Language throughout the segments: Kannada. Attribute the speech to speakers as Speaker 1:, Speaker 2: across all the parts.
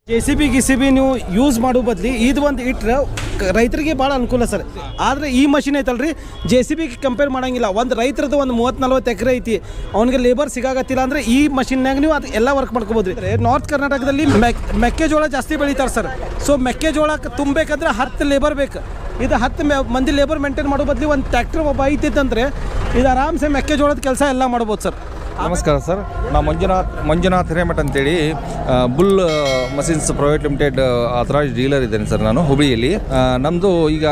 Speaker 1: JCB ಗಿಸಿಬಿ ನೀವು ಯೂಸ್ ಮಾಡೋ ಬದಲಿ ಇದು ಒಂದು ಇಟ್ಟರೆ ರೈತರಿಗೆ ಭಾಳ ಅನುಕೂಲ ಸರ್. ಆದರೆ ಈ ಮಷಿನ್ ಐತಲ್ರಿ JCB ಕಂಪೇರ್ ಮಾಡೋಂಗಿಲ್ಲ. ಒಂದು ರೈತರದ್ದು ಒಂದು 30-40 ಎಕರೆ ಐತಿ, ಅವನಿಗೆ ಲೇಬರ್ ಸಿಗಾಗತ್ತಿಲ್ಲ ಅಂದರೆ ಈ ಮಷಿನ್ನಾಗ ನೀವು ಅದು ಎಲ್ಲ ವರ್ಕ್ ಮಾಡ್ಕೋಬೋದು ರೀ. ನಾರ್ತ್ ಕರ್ನಾಟಕದಲ್ಲಿ ಮೆಕ್ಕೆಜೋಳ ಜಾಸ್ತಿ ಬೆಳೀತಾರೆ ಸರ್. ಸೊ ಮೆಕ್ಕೆಜೋಳಕ್ಕೆ ತುಂಬಬೇಕಂದ್ರೆ 10 ಲೇಬರ್ ಬೇಕು. ಇದು 10 ಮಂದಿ ಲೇಬರ್ ಮೇಂಟೈನ್ ಮಾಡೋ ಬದಲಿ ಒಂದು ಟ್ಯಾಕ್ಟರ್ ಒಬ್ಬ ಐತಿತ್ತಂದರೆ ಇದು ಆರಾಮ್ಸೆ ಮೆಕ್ಕೆಜೋಳದ ಕೆಲಸ ಎಲ್ಲ ಮಾಡ್ಬೋದು ಸರ್.
Speaker 2: ನಮಸ್ಕಾರ ಸರ್, ನಾವು ಮಂಜುನಾಥ್ ಹಿರೇಮಠ ಅಂತೇಳಿ bull Machines private limited authorise dealer ಇದ್ದೇನೆ ಸರ್. ನಾನು ಹುಬ್ಳಿಯಲ್ಲಿ, ನಮ್ಮದು ಈಗ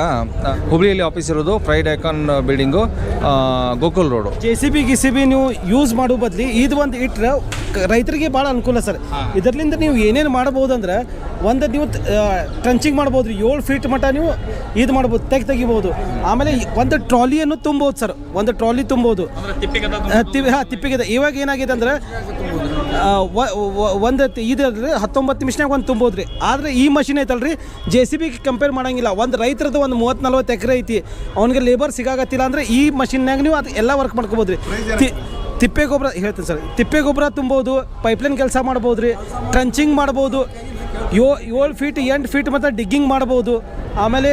Speaker 2: ಹುಬ್ಳಿಯಲ್ಲಿ ಆಫೀಸ್ ಇರೋದು pride icon building, Gokul road.
Speaker 1: JCB ಗಿಸಿಬಿ ನೀವು ಯೂಸ್ ಮಾಡೋ ಬದಲಿ ಇದು ಒಂದು ಇಟ್ಟರೆ ರೈತರಿಗೆ ಭಾಳ ಅನುಕೂಲ ಸರ್. ಇದರಿಂದ ನೀವು ಏನೇನು ಮಾಡ್ಬೋದು ಅಂದ್ರೆ ಒಂದು ನೀವು ಟ್ರಂಚಿಂಗ್ ಮಾಡ್ಬೋದು ರೀ, 7 ಫೀಟ್ ಮಟ್ಟ ನೀವು ಇದು ಮಾಡ್ಬೋದು, ತೆಗಿಬೋದು. ಆಮೇಲೆ ಒಂದು ಟ್ರಾಲಿಯನ್ನು ತುಂಬೋದು ಸರ್, ಒಂದು ಟ್ರಾಲಿ ತುಂಬೋದು. ತಿಪ್ಪಿಗೆ ಇವಾಗ ಏನಾಗಿದೆ ಅಂದರೆ ಒಂದು ಇದು 19 ನಿಮಿಷನಾಗ ಒಂದು ತುಂಬೋದು ರೀ. ಆದರೆ ಈ ಮಷಿನ್ ಐತಲ್ರಿ JCB ಕಂಪೇರ್ ಮಾಡೋಂಗಿಲ್ಲ. ಒಂದು ರೈತರದ್ದು ಒಂದು 30-40 ಎಕರೆ ಐತಿ, ಅವನಿಗೆ ಲೇಬರ್ ಸಿಗಾಗತ್ತಿಲ್ಲ ಅಂದರೆ ಈ ಮಷಿನ್ನಾಗ ನೀವು ಅದು ಎಲ್ಲ ವರ್ಕ್ ಮಾಡ್ಕೋಬೋದು ರೀ. ತಿಪ್ಪೆ ಗೊಬ್ಬರ ಹೇಳ್ತೀನಿ ಸರ್, ತಿಪ್ಪೆ ಗೊಬ್ಬರ ತುಂಬೋದು, ಪೈಪ್ಲೈನ್ ಕೆಲಸ ಮಾಡ್ಬೋದು ರೀ, ಟ್ರಂಚಿಂಗ್ ಮಾಡ್ಬೋದು, 7 ಫೀಟ್ 8 ಫೀಟ್ ಮತ್ತು ಡಿಗ್ಗಿಂಗ್ ಮಾಡ್ಬೋದು. ಆಮೇಲೆ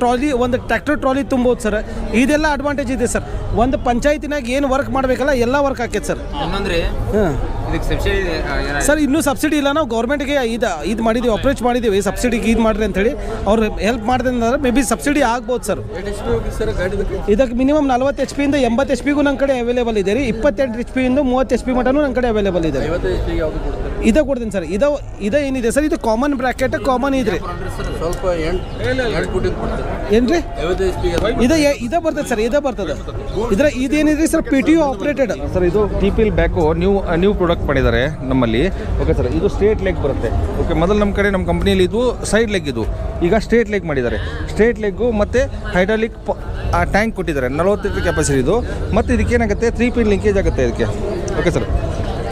Speaker 1: ಟ್ರಾಲಿ, ಒಂದು ಟ್ರ್ಯಾಕ್ಟರ್ ಟ್ರಾಲಿ ತುಂಬೋದು ಸರ್. ಇದೆಲ್ಲ ಅಡ್ವಾಂಟೇಜ್ ಇದೆ ಸರ್. ಒಂದು ಪಂಚಾಯತಿನಾಗ ಏನು ವರ್ಕ್ ಮಾಡಬೇಕಲ್ಲ ಎಲ್ಲ ವರ್ಕ್ ಆಕೈತೆ ಸರ್. ಸರ್ ಇನ್ನೂ ಸಬ್ಸಿಡಿ ಇಲ್ಲ, ನಾವು ಗೌರ್ಮೆಂಟ್ಗೆ ಇದು ಮಾಡಿದ್ದೀವಿ, ಅಪ್ರೋಚ್ ಮಾಡಿದ್ದೀವಿ ಸಬ್ಸಿಡಿಗೆ ಇದು ಮಾಡಿರಿ ಅಂಥೇಳಿ. ಅವ್ರು ಹೆಲ್ಪ್ ಮಾಡಿದೆ ಅಂದ್ರೆ ಮೇ ಬಿ ಸಬ್ಸಿಡಿ ಆಗ್ಬೋದು ಸರ್. ಇದಕ್ಕೆ ಮಿನಿಮಮ್ 40 HP ಇಂದ 80 HP ನನ್ನ ಕಡೆ ಅವೈಲೇಬಲ್ ಇದೆ ರೀ. 28 HP ಇಂದ 30 HP ಮಟನೂ ನನ್ನ ಕಡೆ ಅವೈಲೇಬಲ್ ಇದೆ. ಇದೇ ಕೊಡ್ತೀನಿ ಸರ್. ಇದು ಏನಿದೆ ಸರ್, ಇದು ಕಾಮನ್ ಬ್ರ್ಯಾಕೆಟ್ ಕಾಮನ್ ಇದ್ರಿ. ಏನ್ರಿ ಇದೇ ಬರ್ತದೆ ಸರ್, ಇದೇ ಬರ್ತದೆ. ಇದೇನಿದ್ರಿ ಸರ್, PTO ಆಪರೇಟೆಡ್
Speaker 2: ಸರ್. ಇದು TPL ಬ್ಯಾಕು ನ್ಯೂ ಪ್ರಾಡಕ್ಟ್ ಮಾಡಿದ್ದಾರೆ ನಮ್ಮಲ್ಲಿ. ಓಕೆ ಸರ್, ಇದು ಸ್ಟ್ರೇಟ್ ಲೆಗ್ ಬರುತ್ತೆ. ಓಕೆ, ಮೊದಲು ನಮ್ಮ ಕಡೆ ನಮ್ಮ ಕಂಪ್ನಿಯಲ್ಲಿ ಇದು ಸೈಡ್ ಲೆಗ್, ಇದು ಈಗ ಸ್ಟ್ರೇಟ್ ಲೆಗ್ ಮಾಡಿದ್ದಾರೆ. ಸ್ಟ್ರೇಟ್ ಲೆಗ್ಗು ಮತ್ತು ಹೈಡ್ರಾಲಿಕ್ ಟ್ಯಾಂಕ್ ಕೊಟ್ಟಿದ್ದಾರೆ, 40 ಲೀಟರ್ ಕೆಪಾಸಿಟಿ ಇದು. ಮತ್ತು ಇದಕ್ಕೆ ಏನಾಗುತ್ತೆ, 3 ಪಿನ್ ಲಿಂಕೇಜ್ ಆಗುತ್ತೆ ಇದಕ್ಕೆ. ಓಕೆ ಸರ್,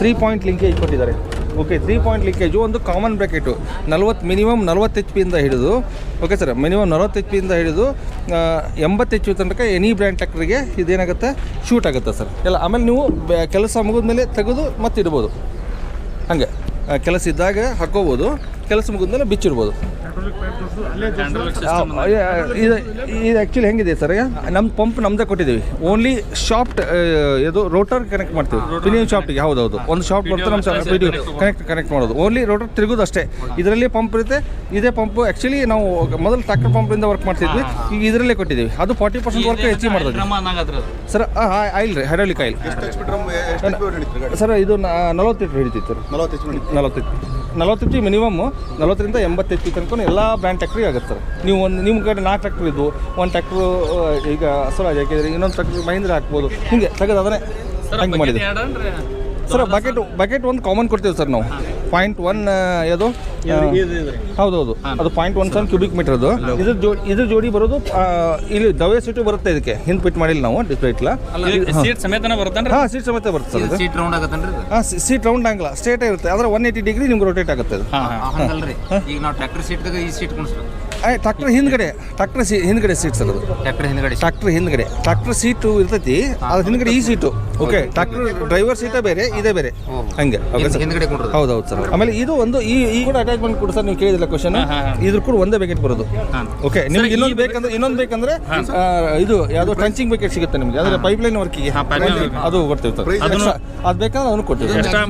Speaker 2: 3 ಪಾಯಿಂಟ್ ಲಿಂಕೇಜ್ ಕೊಟ್ಟಿದ್ದಾರೆ. ಓಕೆ, 3 ಪಾಯಿಂಟ್ ಲಿಂಕೇಜು, ಒಂದು ಕಾಮನ್ ಬ್ರ್ಯಾಕೆಟು, ಮಿನಿಮಮ್ 40 HP ಇಂದ ಹಿಡಿದು, ಓಕೆ ಸರ್, ಮಿನಿಮಮ್ 40 HP ಇಂದ ಹಿಡಿದು 80 HP ತನಕ ಎನಿ ಬ್ರ್ಯಾಂಡ್ ಟ್ರ್ಯಾಕ್ಟರ್ಗೆ ಇದೇನಾಗುತ್ತೆ, ಶೂಟ್ ಆಗುತ್ತೆ ಸರ್ ಎಲ್ಲ. ಆಮೇಲೆ ನೀವು ಕೆಲಸ ಮುಗಿದ್ಮೇಲೆ ತೆಗೆದು ಮತ್ತೆ ಇಡ್ಬೋದು, ಹಾಗೆ ಕೆಲಸ ಇದ್ದಾಗ ಹಾಕೋಬೋದು, ಕೆಲಸ ಮುಗಿದ್ಮೇಲೆ ಬಿಚ್ಚಿಡ್ಬೋದು. ಇದು ಆ್ಯಕ್ಚುಲಿ ಹೆಂಗಿದೆ ಸರ್, ನಮ್ಮ ಪಂಪ್ ನಮ್ಮದೇ ಕೊಟ್ಟಿದ್ದೀವಿ. ಓನ್ಲಿ ಶಾಫ್ಟ್ ಇದು ರೋಟರ್ ಕನೆಕ್ಟ್ ಮಾಡ್ತೀವಿ, ಪಿನಿಯನ್ ಶಾಫ್ಟಿಗೆ. ಹೌದೌದು, ಒಂದು ಶಾಫ್ಟ್ ಬರ್ತದೆ ನಮ್ಮ ಕನೆಕ್ಟ್ ಮಾಡೋದು. ಓನ್ಲಿ ರೋಟರ್ ತಿರುಗೋದು ಅಷ್ಟೇ. ಇದರಲ್ಲಿ ಪಂಪ್ ಇರುತ್ತೆ. ಇದೇ ಪಂಪು ಆ್ಯಕ್ಚುಲಿ ನಾವು ಮೊದಲು ಟ್ರ್ಯಾಕ್ಟರ್ ಪಂಪಿಂದ ವರ್ಕ್ ಮಾಡ್ತಿದ್ವಿ, ಈಗ ಇದರಲ್ಲೇ ಕೊಟ್ಟಿದ್ದೀವಿ. ಅದು 40% ವರ್ಕ್ ಹೆಚ್ಚಿಗೆ ಮಾಡ್ತದೆ ಸರ್. ಆಯಿಲ್ ರೀ, ಹೈಡ್ರಾಲಿಕ್ ಆಯಿಲ್ ಸರ್. ಇದು 40 ಲೀಟರ್ ಹಿಡಿತೈತೆ ಸರ್. 40 HP ಮಿನಿಮಮ್, 40ರಿಂದ 80 HP ತನಕ ಎಲ್ಲ ಬ್ರ್ಯಾಂಡ್ ಟ್ರ್ಯಾಕ್ಟ್ರಿಗೆ ಆಗುತ್ತೆ ಸರ್. ನೀವು ನಿಮ್ಮ ಕಡೆ 4 ಟ್ರ್ಯಾಕ್ಟರ್ ಇದ್ದು, ಒಂದು ಟ್ರ್ಯಾಕ್ಟ್ರು ಈಗ ಸ್ವರಾಜ್ ಹಾಕಿದ್ರೆ, ಇನ್ನೊಂದು ಟ್ರ್ಯಾಕ್ಟರ್ ಮಹೀಂದ್ರ ಹಾಕ್ಬೋದು, ಹಿಂಗೆ ತೆಗೆದು ಅದನ್ನೇ ಹಂಗೆ ಮಾಡಿದೆ ಸರ್. ಬಕೆಟ್ ಒಂದು ಕಾಮನ್ ಕೊಡ್ತೀವಿ ಸರ್ ನಾವು. 0.1 ಅದು ಹೌದೌದು, ಅದು 0.17 ಕ್ಯೂಬಿಕ್ ಮೀಟರ್. ಅದು ಇದ್ರ ಜೋಡಿ ಬರೋದು ಇಲ್ಲಿ ದವೆ ಸೀಟು ಬರುತ್ತೆ. ಇದಕ್ಕೆ ಹಿಂದೆ ಫಿಟ್ ಮಾಡಿಲ್ಲ ನಾವು, ಡಿಸ್ಪ್ಲೇ ಇಟ್ಲ.
Speaker 3: ಸೀಟ್ ಸಮೇತ ಬರುತ್ತೆ.
Speaker 2: ಹಾಂ, ಸೀಟ್ ಸಮೇತ ಬರುತ್ತೆ ಸರ್.
Speaker 3: ಸೀಟ್ ರೌಂಡ್ ಆಗುತ್ತೇನ್ರಿ?
Speaker 2: ಹಾಂ, ಸೀಟ್ ರೌಂಡ್ ಆಗಲ್ಲ, ಸ್ಟ್ರೇಟ್ ಇರುತ್ತೆ. ಆದರೆ 180 ಡಿಗ್ರಿ ನಿಮ್ಗೆ ರೊಟೇಟ್ ಆಗುತ್ತೆ ಅದು.
Speaker 3: ಈಗ ನಾವು ಟ್ರ್ಯಾಕ್ಟರ್ ಸೀಟ್ದಾಗ ಈ ಸೀಟ್ ಕುಣಿಸ್ಬೇಕು.
Speaker 2: ಟ್ರ್ಯಾಕ್ಟರ್ ಹಿಂದ್ಗಡೆ ಸೀಟ್ ಸರ್. ಅದು ಟ್ರ್ಯಾಕ್ಟರ್ ಸೀಟು ಇರ್ತೈತಿ, ಅದ್ರ ಹಿಂದ್ಗಡೆ ಈ ಸೀಟು. ಓಕೆ, ಟ್ರ್ಯಾಕ್ಟರ್ ಡ್ರೈವರ್ ಸೀಟೇ ಬೇರೆ, ಇದೇ ಬೇರೆ, ಹಂಗೆ. ಹೌದೌದು ಸರ್. ಆಮೇಲೆ ಇದು ಒಂದು ಈ ಕೂಡ ಅಟ್ಯಾಚ್ಮೆಂಟ್ ಕೂಡ ಸರ್, ನೀವು ಕೇಳಿದಿಲ್ಲ ಕ್ವಶನ್, ಇದ್ರ ಕೂಡ ಒಂದೇ ಬೇಕೆಟ್ ಬರೋದು. ಓಕೆ, ನಿಮ್ಗೆ ಇನ್ನೊಂದು ಬೇಕಂದ್ರೆ ಇದು ಯಾವುದೋ ಟ್ರಂಚಿಂಗ್ ಬೇಕೆಟ್ ಸಿಗುತ್ತೆ ನಿಮಗೆ, ಆದರೆ ಪೈಪ್ಲೈನ್ ವರ್ಕಿಗೆ ಅದು ಕೊಡ್ತೀವಿ ಸರ್. ಅದು ಬೇಕಾದ್ರೆ ಅದನ್ನು ಕೊಡ್ತೀವಿ, ಎಕ್ಸ್ಟ್ರಾ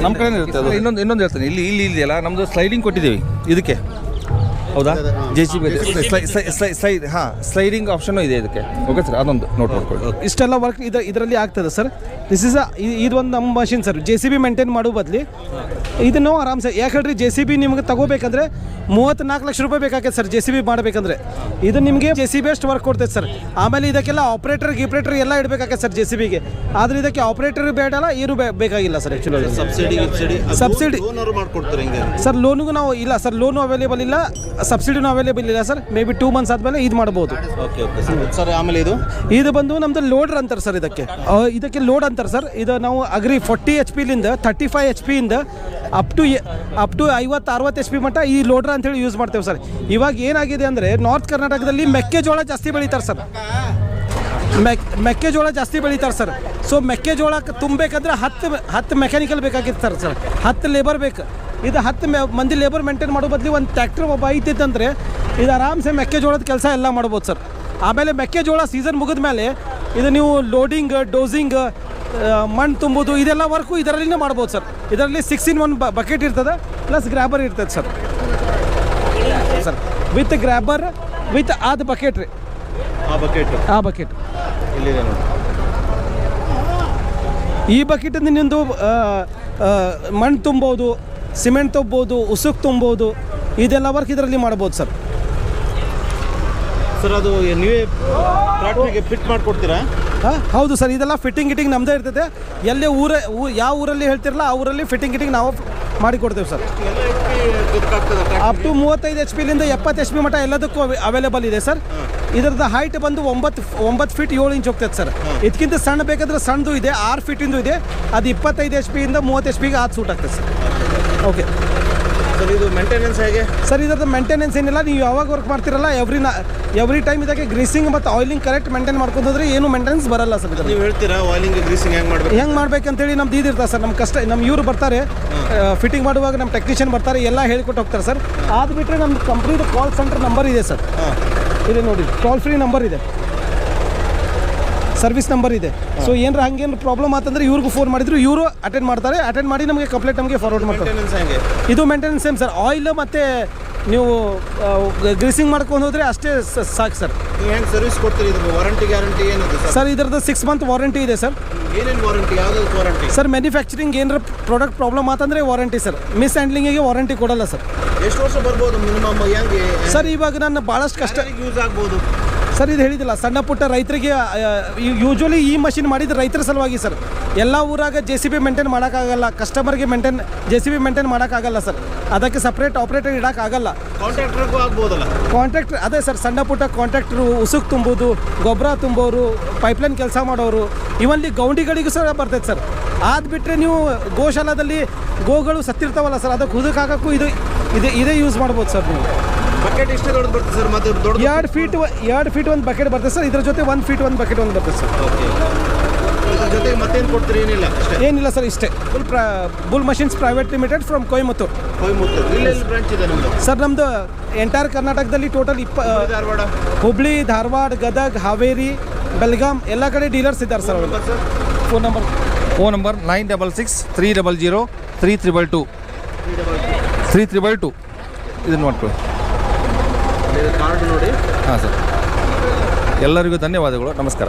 Speaker 2: ನಮ್ಮ ಕಡೆ ಇರುತ್ತೆ ಅದು. ಇನ್ನೊಂದು ಹೇಳ್ತೀನಿ, ಇಲ್ಲಿ ಇದೆಯಲ್ಲ ನಮ್ಮದು ಸ್ಲೈಡಿಂಗ್ ಕೊಟ್ಟಿದ್ದೀವಿ ಇದಕ್ಕೆ. ಹೌದಾ, JCB ಸ್ಲೈಡಿಂಗ್ ಆಪ್ಷನ್ನು ಇದೆ ಇದಕ್ಕೆ. ಓಕೆ ಸರ್, ಅದೊಂದು ನೋಟ್ ಮಾಡ್ಕೊಳ್ಳಿ.
Speaker 1: ಇಷ್ಟೆಲ್ಲ ವರ್ಕ್ ಇದರಲ್ಲಿ ಆಗ್ತದೆ ಸರ್. ಇದೊಂದು ನಮ್ಮ ಮಷಿನ್ ಸರ್. JCB ಮೇಂಟೈನ್ ಮಾಡೋ ಬದಲಿ ಇದನ್ನು ಆರಾಮ್ಸೆ, ಯಾಕೆ ಹೇಳ್ರಿ, JCB ನಿಮ್ಗೆ ತಗೋಬೇಕಂದ್ರೆ 34 ಲಕ್ಷ ರೂಪಾಯಿ ಬೇಕಾಗತ್ತೆ ಸರ್. JCB ಮಾಡಬೇಕಂದ್ರೆ ಇದು ನಿಮಗೆ JCB ಅಷ್ಟು ವರ್ಕ್ ಕೊಡ್ತೈತೆ ಸರ್. ಆಮೇಲೆ ಇದಕ್ಕೆಲ್ಲ ಆಪ್ರೇಟರ್ ಎಲ್ಲ ಇಡಬೇಕಾಗತ್ತೆ ಸರ್ JCBಗೆ. ಆದರೆ ಇದಕ್ಕೆ ಆಪ್ರೇಟರ್ ಬೇಡಲ್ಲ, ಏನು ಬೇಕಾಗಿಲ್ಲ ಸರ್. ಆ್ಯಕ್ಚುಲಿ ಸಬ್ಸಿಡಿ ಸರ್, ಲೋನಿಗೂ ನಾವು ಇಲ್ಲ ಸರ್, ಲೋನು ಅವೈಲೇಬಲ್ ಇಲ್ಲ, ಸಬ್ಸಿಡಿನೂ ಅವೈಲೇಬಲ್ ಇಲ್ಲ ಸರ್. ಮೇ ಬಿ 2 ಮಂತ್ಸ್ ಆದಮೇಲೆ ಇದು ಮಾಡ್ಬೋದು
Speaker 4: ಸರ್. ಆಮೇಲೆ
Speaker 1: ಇದು ಬಂದು ನಮ್ದು ಲೋಡರ್ ಅಂತಾರೆ ಸರ್. ಇದಕ್ಕೆ ಲೋಡ್ ಅಂತಾರೆ ಸರ್. ಇದು ನಾವು ಅಗ್ರಿ 40 HP ಲಿಂದ 35 HP ಇಂದ ಅಪ್ ಟು 50-60 HP ಮಟ್ಟ ಈ ಲೋಡ್ರ್ ಅಂತೇಳಿ ಯೂಸ್ ಮಾಡ್ತೇವೆ ಸರ್. ಇವಾಗ ಏನಾಗಿದೆ ಅಂದರೆ, ನಾರ್ತ್ ಕರ್ನಾಟಕದಲ್ಲಿ ಮೆಕ್ಕೆಜೋಳ ಜಾಸ್ತಿ ಬೆಳೀತಾರೆ ಸರ್. ಮೆಕ್ಕೆಜೋಳ ಜಾಸ್ತಿ ಬೆಳೀತಾರೆ ಸರ್. ಸೊ ಮೆಕ್ಕೆಜೋಳಕ್ಕೆ ತುಂಬಬೇಕಂದ್ರೆ 10 ಮೆಕ್ಯಾನಿಕಲ್ ಬೇಕಾಗಿತ್ತು ಸರ್. 10 ಲೇಬರ್ ಬೇಕು. ಇದು 10 ಮಂದಿ ಲೇಬರ್ ಮೇಂಟೈನ್ ಮಾಡೋ ಬದಲು ಒಂದು ಟ್ಯಾಕ್ಟ್ರ್ ಒಬ್ಬ ಐತಿತ್ತಂದರೆ ಇದು ಆರಾಮ್ಸೆ ಮೆಕ್ಕೆಜೋಳದ ಕೆಲಸ ಎಲ್ಲ ಮಾಡ್ಬೋದು ಸರ್. ಆಮೇಲೆ ಮೆಕ್ಕೆಜೋಳ ಸೀಸನ್ ಮುಗಿದ ಮೇಲೆ ಇದು ನೀವು ಲೋಡಿಂಗ್, ಡೋಸಿಂಗ್, ಮಣ್ಣು ತುಂಬೋದು ಇದೆಲ್ಲ ವರ್ಕು ಇದರಲ್ಲಿನೇ ಮಾಡ್ಬೋದು ಸರ್. ಇದರಲ್ಲಿ 6-in-1 ಬಕೆಟ್ ಇರ್ತದೆ ಪ್ಲಸ್ ಗ್ರ್ಯಾಬರ್ ಇರ್ತದೆ ಸರ್. ವಿತ್ ಗ್ರ್ಯಾಬರ್ ವಿತ್ ಅದು ಬಕೆಟ್ ರೀ. ಆ ಬಕೆಟ್
Speaker 4: ಇಲ್ಲಿದೆ ನೋಡಿ.
Speaker 1: ಈ ಬಕೆಟಿಂದ ನಿಂದು ಮಣ್ಣು ತುಂಬೋದು, ಸಿಮೆಂಟ್ ತುಂಬೋದು, ಉಸುಕು ತುಂಬೋದು, ಇದೆಲ್ಲ ವರ್ಕ್ ಇದರಲ್ಲಿ ಮಾಡ್ಬೋದು ಸರ್.
Speaker 4: ಸರ್ ಅದು ನೀವೇ ಟ್ರ್ಯಾಕ್ಟ್ರಿಗೆ ಫಿಟ್ ಮಾಡಿಕೊಡ್ತೀರಾ?
Speaker 1: ಹೌದು ಸರ್, ಇದೆಲ್ಲ ಫಿಟ್ಟಿಂಗ್ ಗಿಟ್ಟಿಂಗ್ ನಮ್ಮದೇ ಇರ್ತದೆ. ಎಲ್ಲೇ ಯಾವ ಊರಲ್ಲಿ ಹೇಳ್ತಿರಲ್ಲ ಆ ಊರಲ್ಲಿ ಫಿಟ್ಟಿಂಗ್ ಗಿಟ್ಟಿಂಗ್ ನಾವು ಮಾಡಿಕೊಡ್ತೇವೆ ಸರ್. ಅಪ್ ಟು 35 HP-ಲಿಂದ 70 HP ಮಟ್ಟ ಎಲ್ಲದಕ್ಕೂ ಅವೈಲೇಬಲ್ ಇದೆ ಸರ್. ಇದರದ್ದು ಹೈಟ್ ಬಂದು 9 ಫೀಟ್ 7 ಇಂಚ್ ಹೋಗ್ತದೆ ಸರ್. ಇದಕ್ಕಿಂತ ಸಣ್ಣ ಬೇಕಾದ್ರೆ ಸಣ್ಣದು ಇದೆ, 6 ಫೀಟಿಂದು ಇದೆ. ಅದು 25 HP-ಯಿಂದ 30 HP-ಗೆ ಅದು ಸೂಟ್ ಆಗ್ತದೆ ಸರ್. ಓಕೆ
Speaker 4: ಸರ್, ಇದು ಮೇಂಟೆನೆನ್ಸ್ ಹೇಗೆ
Speaker 1: ಸರ್? ಇದರದ್ದು ಮೇಂಟೆನೆನ್ಸ್ ಏನಿಲ್ಲ, ನೀವು ಯಾವಾಗ ವರ್ಕ್ ಮಾಡ್ತಿರಲ್ಲ ಎವ್ರಿ ಟೈಮ್ ಇದಕ್ಕೆ ಗ್ರೀಸಿಂಗ್ ಮತ್ತು ಆಯಿಲಿಂಗ್ ಕರೆಕ್ಟ್ ಮೇಂಟೈನ್ ಮಾಡ್ಕೊಂಡ್ರೆ ಏನು ಮೇಂಟೆನೆನ್ಸ್ ಬರಲ್ಲ ಸರ್. ಇದರಲ್ಲಿ
Speaker 4: ನೀವು ಹೇಳ್ತೀರಾ ಆಯಿಲಿಂಗ್ ಗ್ರೀಸಿಂಗ್ ಹೆಂಗೆ
Speaker 1: ಮಾಡ್ಬೇಕಂತೇಳಿ ನಮ್ದು ಇದಿರ್ತದೆ ಸರ್. ನಮ್ಮ ಇವ್ರು ಬರ್ತಾರೆ ಫಿಟ್ಟಿಂಗ್ ಮಾಡುವಾಗ, ನಮ್ಮ ಟೆಕ್ನಿಷಿಯನ್ ಬರ್ತಾರೆ, ಎಲ್ಲ ಹೇಳ್ಕೊಟ್ಟು ಹೋಗ್ತಾರೆ ಸರ್. ಅದು ಬಿಟ್ಟರೆ ನಮ್ಮ ಕಂಪ್ನಿದು ಕಾಲ್ ಸೆಂಟರ್ ನಂಬರ್ ಇದೆ ಸರ್. ಇದೆ ನೋಡಿ, ಕಾಲ್ ಫ್ರೀ ನಂಬರ್ ಇದೆ, ಸರ್ವಿಸ್ ನಂಬರ್ ಇದೆ. ಸೊ ಏನಾರ ಹಂಗೇನು ಪ್ರಾಬ್ಲಮ್ ಆತಂದ್ರೆ ಇವ್ರಿಗೂ ಫೋನ್ ಮಾಡಿದ್ರು ಇವರು ಅಟೆಂಡ್ ಮಾಡ್ತಾರೆ. ಅಟೆಂಡ್ ಮಾಡಿ ನಮಗೆ ಕಂಪ್ಲೇಂಟ್ ನಮಗೆ ಫಾರ್ವರ್ಡ್ ಮಾಡ್ತಾರೆ. ಇದು ಮೇಂಟೆನೆನ್ಸ್ ಸೇಮ್ ಸರ್. ಆಯಿಲ್ ಮತ್ತು ನೀವು ಗ್ರೀಸಿಂಗ್ ಮಾಡ್ಕೊಂಡು ಹೋದರೆ ಅಷ್ಟೇ ಸಾಕು ಸರ್.
Speaker 4: ನೀವು ಹೆಂಗೆ ಸರ್ವಿಸ್ ಕೊಡ್ತೀರಿ? ಇದು ವಾರಂಟಿ ಗ್ಯಾರಂಟಿ ಏನಿದೆ
Speaker 1: ಸರ್? ಇದರದ್ದು 6 ಮಂತ್ ವಾರಂಟಿ ಇದೆ ಸರ್.
Speaker 4: ಏನೇನು ವಾರಂಟಿ? ಯಾವ್ದು ವಾರಂಟಿ
Speaker 1: ಸರ್? ಮ್ಯಾನುಫ್ಯಾಕ್ಚರಿಂಗ್ ಏನಾರ ಪ್ರಾಡಕ್ಟ್ ಪ್ರಾಬ್ಲಮ್ ಆತಂದರೆ ವಾರಂಟಿ ಸರ್. ಮಿಸ್ ಹ್ಯಾಂಡ್ಲಿಂಗಿಗೆ ವಾರಂಟಿ ಕೊಡಲ್ಲ ಸರ್.
Speaker 4: ಎಷ್ಟು ವರ್ಷ ಬರ್ಬೋದು ಮಿನಿಮಮ್? ಹೆಂಗೆ
Speaker 1: ಸರ್? ಇವಾಗ ನಾನು ಭಾಳಷ್ಟು ಕಷ್ಟ
Speaker 4: ಯೂಸ್ ಆಗ್ಬೋದು
Speaker 1: ಸರ್. ಇದು ಹೇಳಿದಿಲ್ಲ, ಸಣ್ಣ ಪುಟ್ಟ ರೈತರಿಗೆ ಯೂಶ್ವಲಿ ಈ ಮಷಿನ್ ಮಾಡಿದ ರೈತರ ಸಲುವಾಗಿ ಸರ್. ಎಲ್ಲ ಊರಾಗ JCB ಮೇಂಟೈನ್ ಮಾಡೋಕ್ಕಾಗಲ್ಲ, ಕಸ್ಟಮರ್ಗೆ JCB ಮೇಂಟೈನ್ ಮಾಡೋಕ್ಕಾಗಲ್ಲ ಸರ್. ಅದಕ್ಕೆ ಸಪ್ರೇಟ್ ಆಪ್ರೇಟರ್ ಇಡೋಕ್ಕಾಗಲ್ಲ.
Speaker 4: ಕಾಂಟ್ರಾಕ್ಟರ್ಗೂ ಆಗ್ಬೋದಲ್ಲ?
Speaker 1: ಕಾಂಟ್ರಾಕ್ಟರ್ ಅದೇ ಸರ್, ಸಣ್ಣ ಪುಟ್ಟ ಕಾಂಟ್ರಾಕ್ಟ್ರು, ಉಸುಕು ತುಂಬೋದು, ಗೊಬ್ಬರ ತುಂಬೋರು, ಪೈಪ್ಲೈನ್ ಕೆಲಸ ಮಾಡೋರು, ಇವನ್ಲಿ ಗೌಂಡಿಗಳಿಗೂ ಸಹ ಬರ್ತೈತೆ ಸರ್. ಅದು ಬಿಟ್ಟರೆ ನೀವು ಗೋಶಾಲದಲ್ಲಿ ಗೋಗಳು ಸತ್ತಿರ್ತಾವಲ್ಲ ಸರ್, ಅದಕ್ಕೆ ಹುದಕ್ಕೆ ಹಾಕೋಕ್ಕೂ ಇದೇ ಯೂಸ್ ಮಾಡ್ಬೋದು ಸರ್. ನೀವು
Speaker 4: ಬಕೆಟ್ ಇಷ್ಟೇ ದೊಡ್ಡದು ಬರ್ತದೆ ಸರ್? ಮತ್ತೆ ದೊಡ್ಡ
Speaker 1: 2 ಫೀಟ್ ಒಂದು ಬಕೆಟ್ ಬರ್ತದೆ ಸರ್. ಇದ್ರ ಜೊತೆ 1 ಫೀಟ್ ಒಂದು ಬಕೆಟ್ ಒಂದು ಬರ್ತದೆ ಸರ್.
Speaker 4: ಓಕೆ. ಇದ್ರ ಜೊತೆಗೆ ಮತ್ತೇನು ಕೊಡ್ತೀರಿ? ಏನಿಲ್ಲ ಅಷ್ಟೇ?
Speaker 1: ಏನಿಲ್ಲ ಸರ್, ಇಷ್ಟೇ. Bull Machines private limited from Coimbatore.
Speaker 4: ಇಲ್ಲೆಲ್ಲಿ ಬ್ರಾಂಚ್ ಇದೆ ನಿಮ್ಮದು?
Speaker 1: ಸರ್ ನಮ್ಮದು ಎಂಟೈರ್ ಕರ್ನಾಟಕದಲ್ಲಿ ಟೋಟಲ್
Speaker 4: ಧಾರವಾಡ,
Speaker 1: ಹುಬ್ಳಿ, ಧಾರವಾಡ, ಗದಗ್, ಹಾವೇರಿ, ಬೆಲ್ಗಾಮ್ ಎಲ್ಲ ಕಡೆ ಡೀಲರ್ಸ್ ಇದ್ದಾರೆ ಸರ್. ಫೋನ್ ನಂಬರ್
Speaker 2: 9663003322 ಇದನ್ನು ಮಾಡ್ಕೊಳ್ಳಿ.
Speaker 4: ಕಾರ್ಡ್ ನೋಡಿ.
Speaker 2: ಹಾಂ ಸರ್, ಎಲ್ಲರಿಗೂ ಧನ್ಯವಾದಗಳು, ನಮಸ್ಕಾರ.